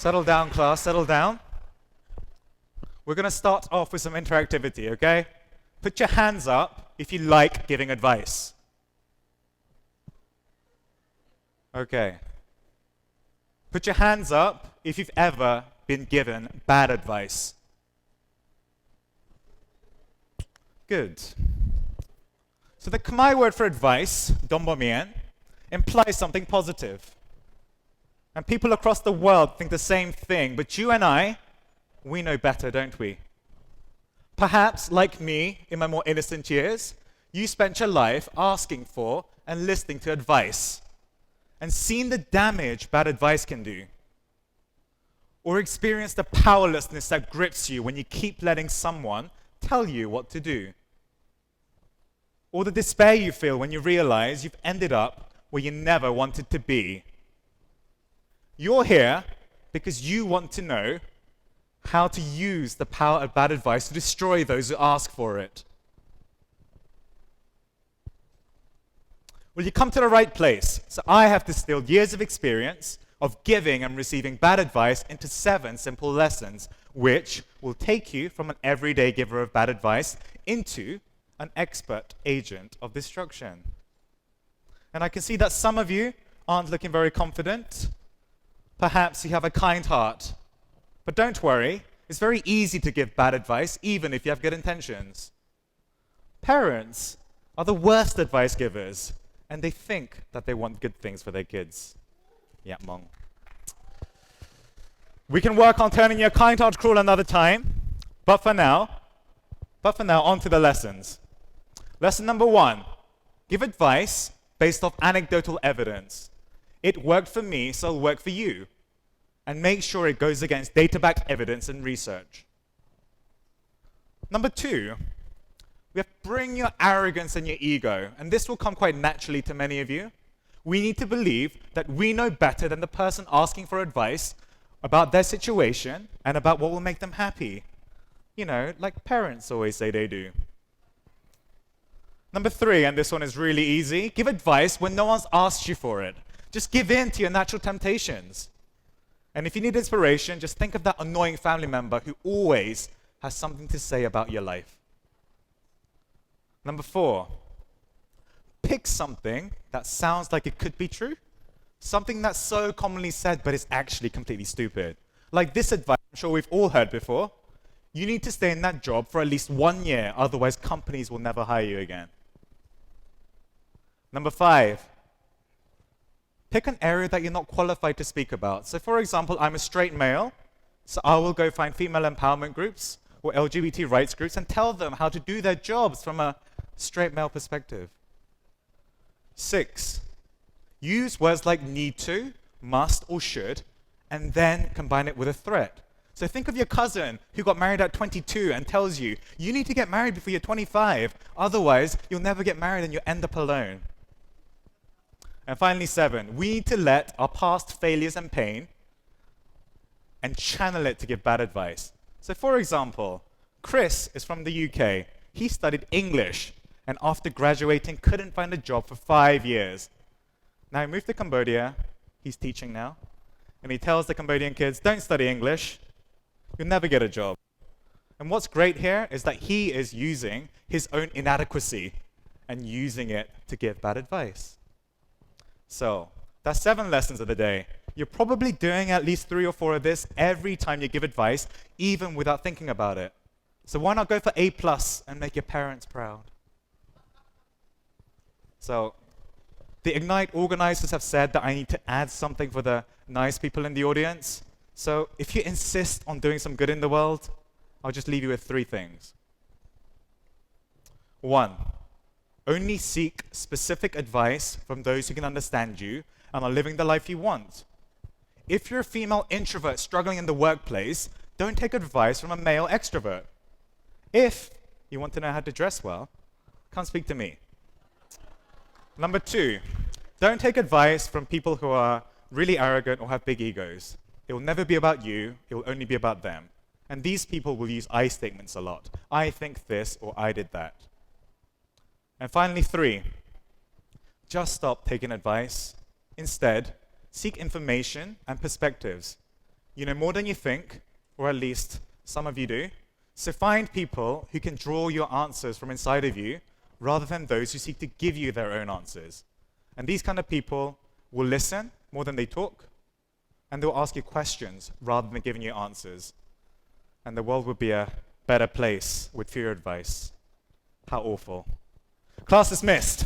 Settle down, class, settle down. We're going to start off with some interactivity, okay? Put your hands up if you like giving advice. Okay. Put your hands up if you've ever been given bad advice. Good. So the Khmer word for advice, dombomien, implies something positive. And people across the world think the same thing, but you and I, we know better, don't we? Perhaps, like me, in my more innocent years, you spent your life asking for and listening to advice and seen the damage bad advice can do. Or experienced the powerlessness that grips you when you keep letting someone tell you what to do. Or the despair you feel when you realize you've ended up where you never wanted to be. You're here because you want to know how to use the power of bad advice to destroy those who ask for it. Well, you come to the right place. So I have distilled years of experience of giving and receiving bad advice into 7 simple lessons, which will take you from an everyday giver of bad advice into an expert agent of destruction. And I can see that some of you aren't looking very confident. Perhaps you have a kind heart. But don't worry, it's very easy to give bad advice, even if you have good intentions. Parents are the worst advice givers, and they think that they want good things for their kids. Yeah, mong. We can work on turning your kind heart cruel another time, but for now, on to the lessons. Lesson number 1, give advice based off anecdotal evidence. It worked for me, so it'll work for you. And make sure it goes against data-backed evidence and research. Number 2, we have to bring your arrogance and your ego, and this will come quite naturally to many of you. We need to believe that we know better than the person asking for advice about their situation and about what will make them happy. You know, like parents always say they do. Number 3, and this one is really easy, give advice when no one's asked you for it. Just give in to your natural temptations. And if you need inspiration, just think of that annoying family member who always has something to say about your life. Number 4, pick something that sounds like it could be true. Something that's so commonly said, but it's actually completely stupid. Like this advice, I'm sure we've all heard before. You need to stay in that job for at least 1 year, otherwise companies will never hire you again. Number 5, pick an area that you're not qualified to speak about. So for example, I'm a straight male, so I will go find female empowerment groups or LGBT rights groups and tell them how to do their jobs from a straight male perspective. 6, use words like need to, must, or should, and then combine it with a threat. So think of your cousin who got married at 22 and tells you, you need to get married before you're 25, otherwise you'll never get married and you'll end up alone. And finally 7, we need to let our past failures and pain and channel it to give bad advice. So for example, Chris is from the UK. He studied English and after graduating couldn't find a job for 5 years. Now he moved to Cambodia, he's teaching now, and he tells the Cambodian kids, don't study English, you'll never get a job. And what's great here is that he is using his own inadequacy and using it to give bad advice. So, that's 7 lessons of the day. You're probably doing at least 3 or 4 of this every time you give advice, even without thinking about it. So why not go for A+ and make your parents proud? So, the Ignite organizers have said that I need to add something for the nice people in the audience. So if you insist on doing some good in the world, I'll just leave you with 3 things. 1, only seek specific advice from those who can understand you and are living the life you want. If you're a female introvert struggling in the workplace, don't take advice from a male extrovert. If you want to know how to dress well, come speak to me. Number 2, don't take advice from people who are really arrogant or have big egos. It will never be about you, it will only be about them. And these people will use I statements a lot. I think this or I did that. And finally 3, just stop taking advice. Instead, seek information and perspectives. You know more than you think, or at least some of you do. So find people who can draw your answers from inside of you rather than those who seek to give you their own answers. And these kind of people will listen more than they talk, and they'll ask you questions rather than giving you answers. And the world would be a better place with fewer advice. How awful. Class dismissed.